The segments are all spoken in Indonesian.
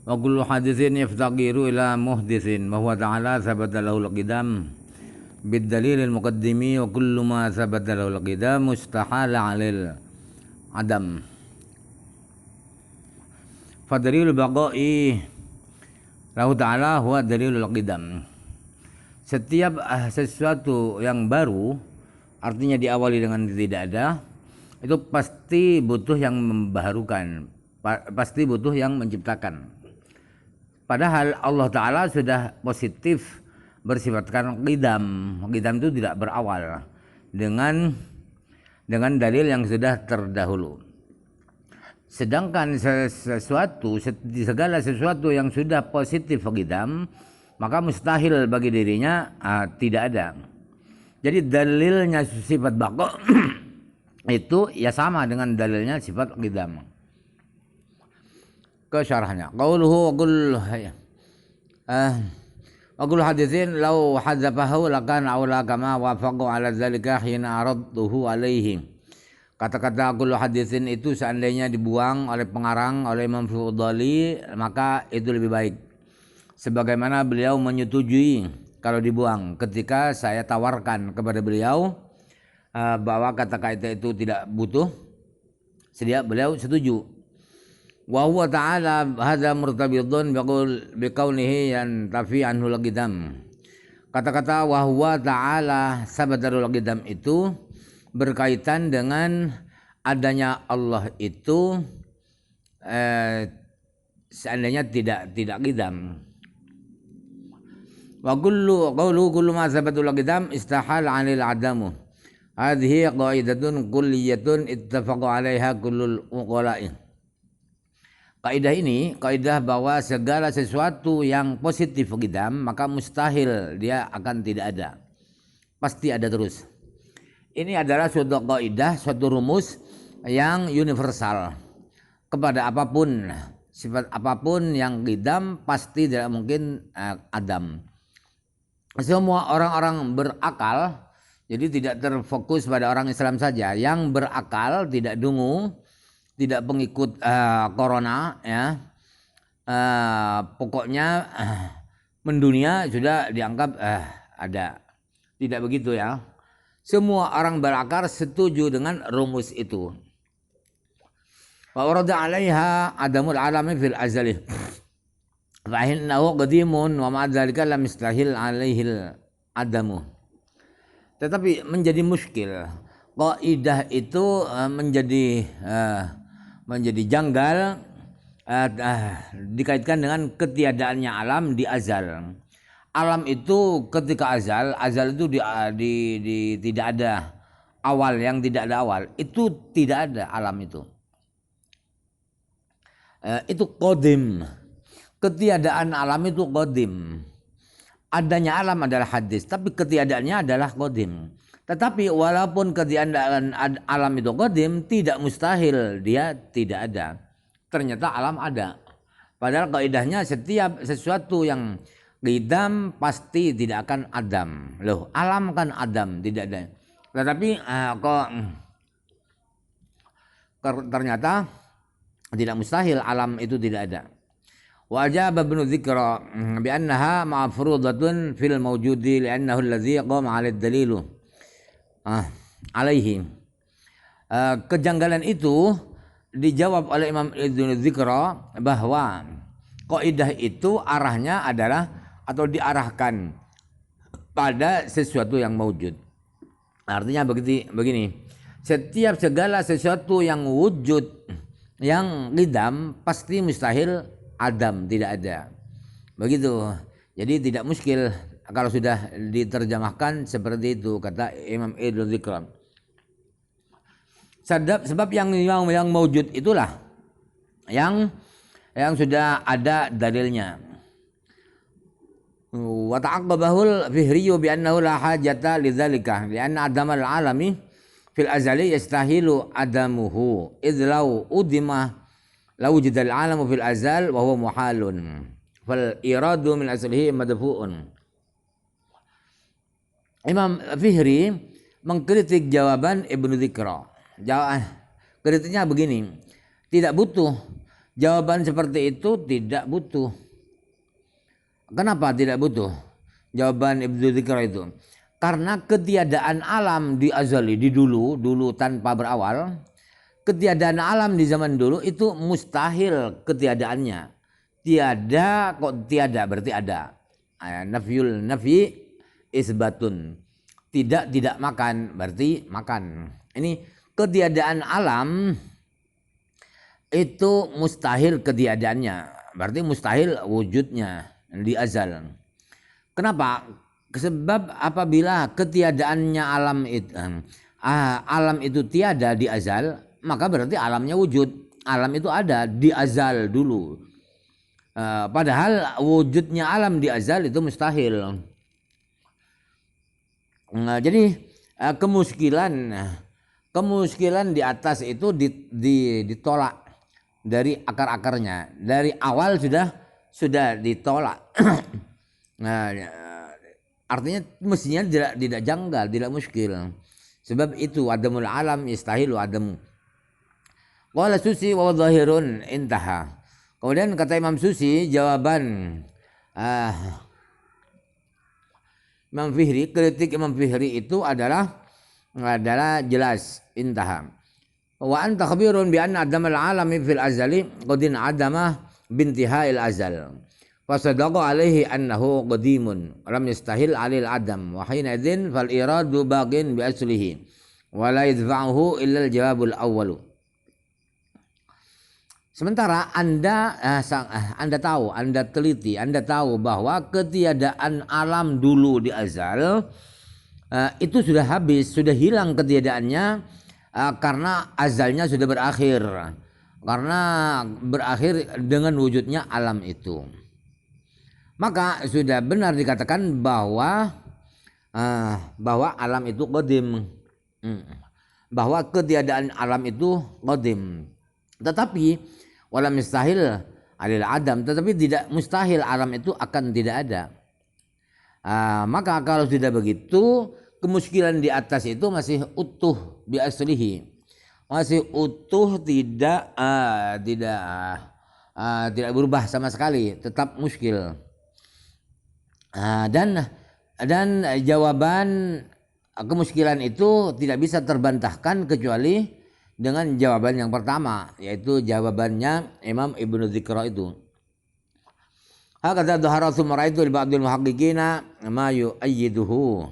Wa kullu haditsin yaftaqiru ila muhditsin wa huwa ta'ala sabata lahu al-qidam bid dalil al-muqaddimi wa kullu ma sabata lahu al-qidam mustahala 'alal adam. Fa dalilul baqa'i lahu ta'ala huwa dalilul qidam. Setiap sesuatu yang baru, artinya diawali dengan tidak ada, itu pasti butuh yang membaharukan, pasti butuh yang menciptakan. Padahal Allah Ta'ala sudah positif bersifatkan qidam. Qidam itu tidak berawal dengan dalil yang sudah terdahulu. Sedangkan segala sesuatu yang sudah positif qidam, maka mustahil bagi dirinya tidak ada. Jadi dalilnya sifat baqa itu ya sama dengan dalilnya sifat qidam. Ke syarahnya. Qauluhu wa qul haditsin law hadzafahu lakan aula kama wafaqu ala dzalika hina aradtuhu alaihi. Kata-kata qul haditsin itu seandainya dibuang oleh pengarang oleh Imam Fudhali, maka itu lebih baik. Sebagaimana beliau menyetujui kalau dibuang ketika saya tawarkan kepada beliau bahwa kata-kata itu tidak butuh, beliau setuju. Wa huwa ta'ala hadza murtabidun biqaunihi yantafi anhu al-qidam. Kata-kata wa huwa ta'ala sabatarul qidam itu berkaitan dengan adanya Allah itu seandainya tidak qidam. Wa kullu ma sabatul qidam istahal 'anil adamu. Hadhihi qaidatun kulliyatun ittafaqu 'alaiha kullul uqala'i. Kaidah ini, kaidah bahwa segala sesuatu yang positif qidam maka mustahil dia akan tidak ada. Pasti ada terus. Ini adalah suatu kaidah, suatu rumus yang universal. Kepada apapun, sifat apapun yang qidam pasti tidak mungkin adam. Semua orang-orang berakal, jadi tidak terfokus pada orang Islam saja. Yang berakal, tidak dungu, tidak pengikut corona, ya. Pokoknya mendunia sudah dianggap ada. Tidak begitu ya. Semua orang berakal setuju dengan rumus itu. Wa urada 'alaiha adamul alami fil azali. Fa innahu qadimun wa ma'a dzalika lam yastahil 'alaihi adamu. Tetapi menjadi muskil. Kaidah itu menjadi janggal dikaitkan dengan ketiadaannya alam di azal. Alam itu ketika azal itu tidak ada awal, yang tidak ada awal itu tidak ada alam itu. Itu qadim. Ketiadaan alam itu qadim. Adanya alam adalah hadis, tapi ketiadaannya adalah qadim. Tetapi walaupun ketiadaan alam itu qadim, tidak mustahil dia tidak ada. Ternyata alam ada. Padahal kaidahnya setiap sesuatu yang qidam pasti tidak akan adam. Loh, alam kan adam, tidak ada. Tetapi ternyata tidak mustahil alam itu tidak ada. Wa ajaba Ibnu Dzikra bi annaha ma'furudatun fil mawjudi li'annahu allazi qama 'ala ad-dalilu alaihi. Kejanggalan itu dijawab oleh Imam Ibnu Dzikra bahwa kaidah itu arahnya adalah atau diarahkan pada sesuatu yang maujud. Artinya begini, setiap segala sesuatu yang wujud yang qidam pasti mustahil adam, tidak ada. Begitu. Jadi tidak muskil kalau sudah diterjemahkan seperti itu, kata Imam Ibnu Dzikra. Sebab yang maujud itulah yang sudah ada dalilnya. Wa ta'aqqabahul Fihri bi annahu la hajata lidzalika li'anna adamal alami fil azali yastahilu adamuhu idz law udima law wujidal alamu fil azal wa huwa muhalun fal iradu min aslihi madfu'un. Imam Fihri mengkritik jawaban Ibnu Dzikra. Kritiknya begini, tidak butuh Jawaban seperti itu tidak butuh. Kenapa tidak butuh? Jawaban Ibnu Dzikra itu. Karena ketiadaan alam di azali, di dulu tanpa berawal. Ketiadaan alam di zaman dulu itu mustahil ketiadaannya. Tiada kok tiada berarti ada. Nafyul nafi isbatun. Tidak makan berarti makan. Ini ketiadaan alam itu mustahil ketiadaannya. Berarti mustahil wujudnya di azal. Kenapa? Sebab apabila ketiadaannya alam itu tiada di azal, maka berarti alamnya wujud. Alam itu ada di azal dulu. Padahal wujudnya alam di azal itu mustahil. Jadi kemuskilan di atas itu ditolak dari akar-akarnya. Dari awal sudah ditolak. Nah, artinya mestinya tidak janggal, tidak muskil. Sebab itu adamul alam yastahilu adamu. Qala Susi wa dhahirun intaha. Kemudian kata Imam Susi jawaban Imam Fihri, kritik Imam Fihri itu adalah jelas intaha. Wa anta khabirun bi anna adamal alami fil azali qadin adama bintihail azal. Fasadaqa alaihi annahu qadimun lam yastahil alil adam wa hina idzin fal iradu baqin bi aslihi wa la yadfa'uhu illa al jawabul awwalu. Sementara Anda teliti, Anda tahu bahwa ketiadaan alam dulu di azal itu sudah habis, sudah hilang ketiadaannya karena azalnya sudah berakhir. Karena berakhir dengan wujudnya alam itu. Maka sudah benar dikatakan bahwa alam itu qadim. Bahwa ketiadaan alam itu qadim. Tetapi walam mustahil alil adam, tetapi tidak mustahil alam itu akan tidak ada. Maka kalau sudah begitu, kemuskilan di atas itu masih utuh bi aslihi, masih utuh, tidak berubah sama sekali, tetap muskil. Dan jawaban kemuskilan itu tidak bisa terbantahkan kecuali dengan jawaban yang pertama, yaitu jawabannya Imam Ibnu Dzikra itu. Hakadha dhahara tsumma ra'aitu li ba'dil muhaqqiqina ma yu'ayyiduhu.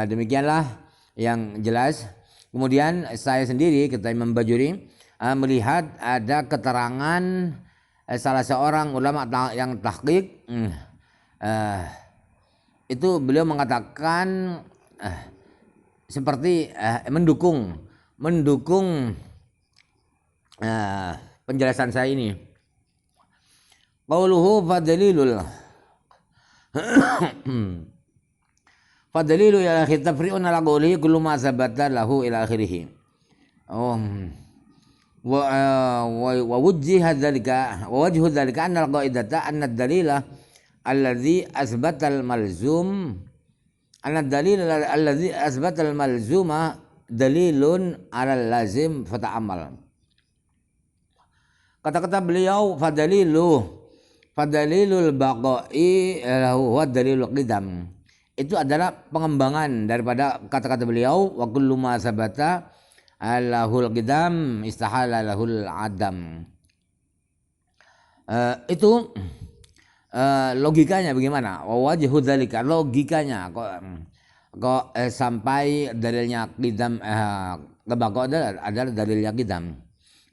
Demikianlah yang jelas. Kemudian saya sendiri, kata Imam Bajuri, melihat ada keterangan salah seorang ulama yang tahqiq, itu beliau mengatakan seperti mendukung penjelasan saya ini. Qauluhu fadalilu ya akhi tafri'un ala qawlihi kullu ma sabata lahu ila akhirih. Wa wajhu dzalika anna al-qaidata anna ad-dalila alladhi asbata al-malzum al-malzuma dalilun alal lazim fata'amal. Kata-kata beliau fadalilul baqa'i lahu wa dalilul qidam. Itu adalah pengembangan daripada kata-kata beliau wa kullu ma sabata lahul qidam istahala lahul adam. Itu logikanya bagaimana? Wa wajhu dzalika, logikanya kok sampai dalilnya qidam kebako adalah dalilnya qidam.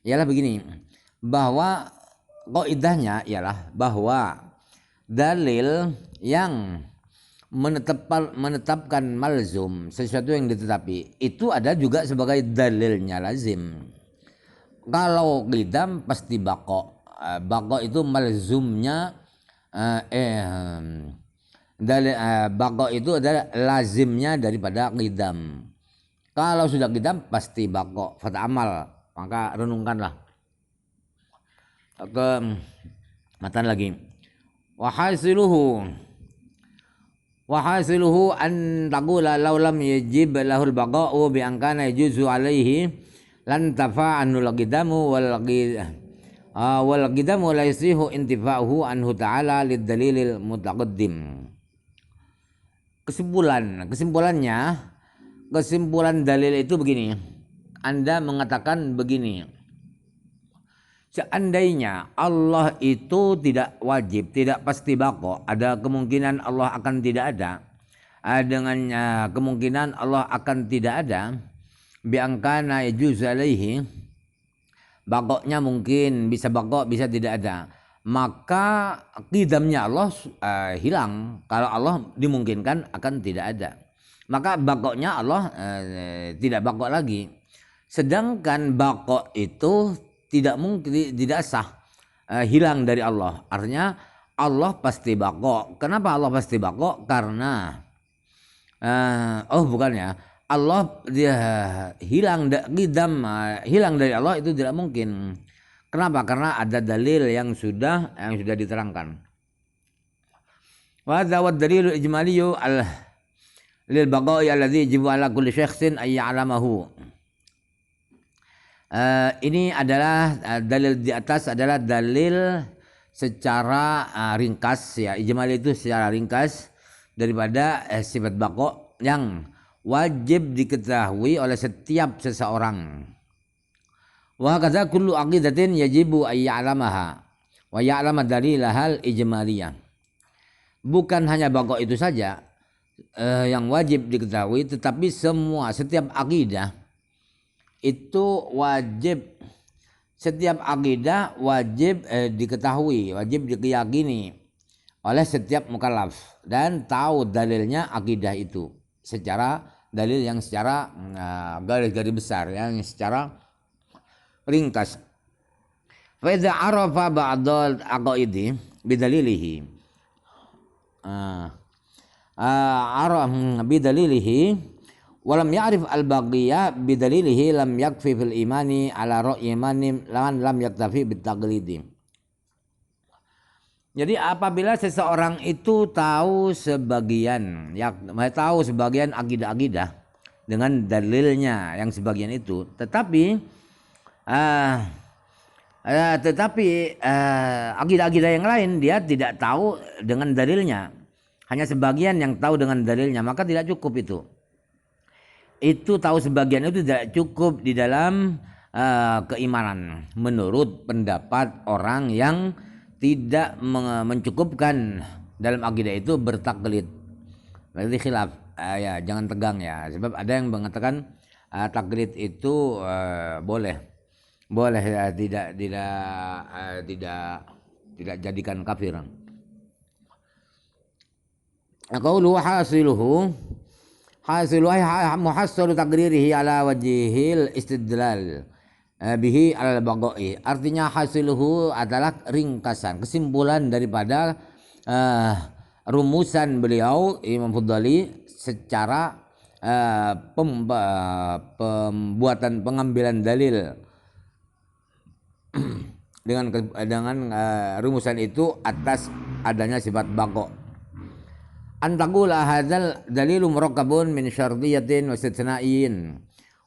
Ialah begini, bahwa qaidahnya ialah bahwa dalil yang menetapkan malzum, sesuatu yang ditetapi, itu ada juga sebagai dalilnya lazim. Kalau qidam pasti bako. Bako itu malzumnya bako itu adalah lazimnya daripada qidam. Kalau sudah qidam pasti bako, fata'amal, maka renungkanlah. Ke matan lagi. Wa hasiluhu an taqula law lam yajib lahul baqa'u bi an kana yajuzu alaihi lan tafa'anul qidamu wal qidamu la yasihu intifa'uhu anhu ta'ala lid dalilil mutaqaddim. Kesimpulan dalil itu begini. Anda mengatakan begini. Seandainya Allah itu tidak wajib, tidak pasti bako, ada kemungkinan Allah akan tidak ada. Dengan kemungkinan Allah akan tidak ada, biangkana yajuz alaihi, bakoknya mungkin bisa bako, bisa tidak ada. Maka qidamnya Allah hilang. Kalau Allah dimungkinkan akan tidak ada, maka bakoknya Allah tidak bakok lagi. Sedangkan bakok itu tidak mungkin, tidak sah, hilang dari Allah. Artinya Allah pasti bako. Kenapa Allah pasti bako? Karena Allah dia hilang hilang dari Allah itu tidak mungkin. Kenapa? Karena ada dalil yang sudah diterangkan. Wa hadza dalilul ijmaliyyu lil baqa'i alladhi yajibu ala kulli syakhsin ay ya'lamahu. Ini adalah dalil di atas adalah dalil secara ringkas ya. Ijmal itu secara ringkas daripada sifat baqo yang wajib diketahui oleh setiap seseorang. Wa kadza kullu aqidatin yajibu ay ya'lamaha wa ya'lama dalilahal ijmaliyah. Bukan hanya baqo itu saja yang wajib diketahui, tetapi setiap akidah itu wajib, setiap akidah wajib diketahui, wajib diyakini oleh setiap mukallaf dan tahu dalilnya akidah itu secara dalil yang secara garis-garis besar, yang secara ringkas. Fa idza arafa ba'dal aqaidi bidalilihi bidalilihi walam ya'rif al-baqiya bidalilihi lam yakfi fil imani ala ra'yi imanim lam yaktafi bitaqlidi. Jadi apabila seseorang itu tahu sebagian akidah-akidah dengan dalilnya yang sebagian itu, tetapi akidah-akidah yang lain dia tidak tahu dengan dalilnya, hanya sebagian yang tahu dengan dalilnya, maka tidak cukup itu. Itu tahu sebagian itu tidak cukup di dalam keimanan menurut pendapat orang yang tidak mencukupkan dalam akidah itu bertaklid. Berarti khilaf, ya jangan tegang ya, sebab ada yang mengatakan taklid itu boleh ya, tidak jadikan kafir. Qaulu hasiluhu muhassalu taqririhi ala wajhil istidlal bihi al baqai. Artinya hasiluhu adalah ringkasan, kesimpulan daripada rumusan beliau Imam Fuddali secara pembuatan pengambilan dalil dengan rumusan itu atas adanya sifat baqa. Antaqula hadzal dalilu murakkabun min syartiyatin wa istithna'iyyin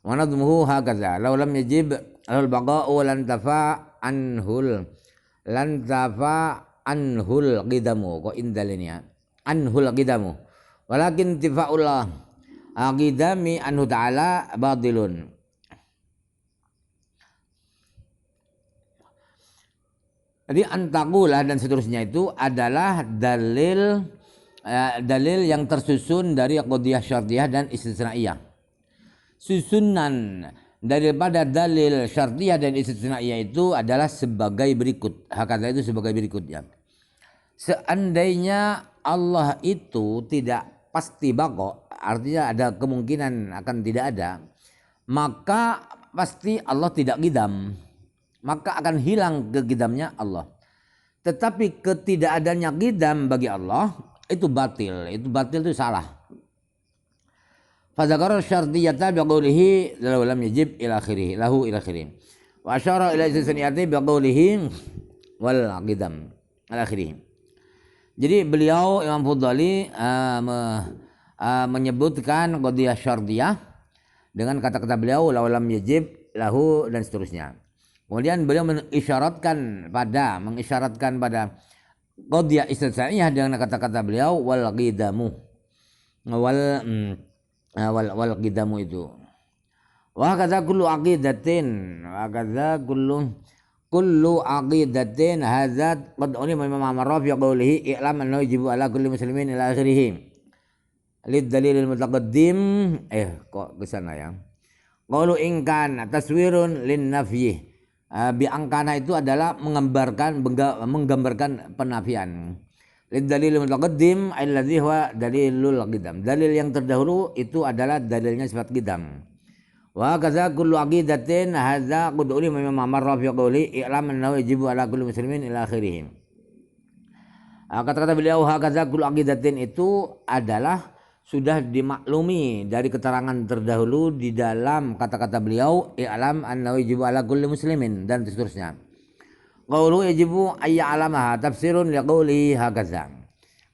wa nadhmuhu hakaza law lam yajib al baqa'u lan tafa anhul qidamu ko indalnya anhul qidamu walakin tifa'ullah aqidami anhu ta'ala batilun. Jadi antaqula dan seterusnya itu adalah dalil yang tersusun dari qadiyah syartiyah dan istisnaiyah. Susunan daripada dalil syartiyah dan istisnaiyah itu adalah sebagai berikut. Hakata itu sebagai berikut ya. Seandainya Allah itu tidak pasti baqo, artinya ada kemungkinan akan tidak ada, maka pasti Allah tidak qidam. Maka akan hilang kegidamnya Allah. Tetapi ketidakadanya qidam bagi Allah itu batil itu salah. Fadzakara syartiyata biqaulihi lam yajib ila akhirih lahu ila akhirih wa asyara ila istisniyati biqaulihi wal qidam ila akhirih. Jadi beliau Imam Fuddali menyebutkan qadiyah syartiyah dengan kata-kata beliau lam yajib lahu dan seterusnya. Kemudian beliau mengisyaratkan pada qadiyah istisna'iyah dengan kata-kata beliau wal qidamu. Wal qidamu itu. Wa kadza kullu aqidatin hadzat qad ulima Imam Amr fi qawlihi i'lam annahu yajibu ala kulli muslimin ila akhirih. Lid dalilil mutaqaddim kok ke sana ya. Qalu in kana taswirun lin nafyi. Biangkana itu adalah menggambarkan penafian. Lid dalilil mutaqaddim alladhi huwa dalilul qidam. Dalil yang terdahulu itu adalah dalilnya sifat qidam. Wa kadza kullu aqidatin hadza qad ulima Imam Amr fi qawli i'lam annahu yajibu ala kulli muslimin ila akhirih. Kata-kata beliau hakadza kullu aqidatin itu adalah sudah dimaklumi dari keterangan terdahulu di dalam kata-kata beliau i'lam annahu yajibu ala kulli muslimin dan seterusnya. Qawlu yajibu ayya'lamaha tafsirun liqawli hakadza.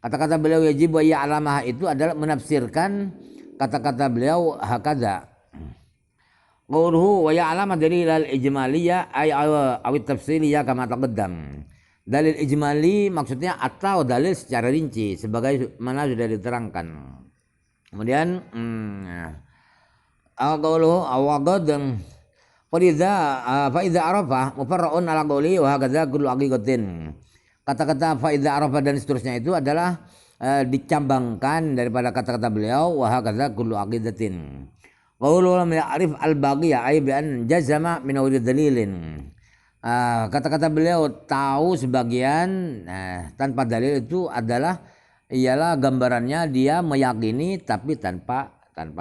Kata-kata beliau yajibu ayya'lamaha itu adalah menafsirkan kata-kata beliau hakadza. Qawluhu wa ya'lama dalil al-ijmaliyah ay awit tafsiliyah kama taqaddam. Dalil ijmali maksudnya atau dalil secara rinci sebagai mana sudah diterangkan. Kemudian qawluhu awaqad fa idza arafa mufarra'un ala qawli wa hakadza kullu aqiqatin. Kata-kata fa idza arafa dan seterusnya itu adalah dicambangkan daripada kata-kata beliau wa hakadza kullu aqidatin. Qawlu lam ya'rif al-baqiya ay bi an jazama min awli dalilin. Kata-kata beliau tahu sebagian tanpa dalil itu ialah gambarannya dia meyakini tapi tanpa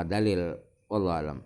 dalil. Wallahu alam.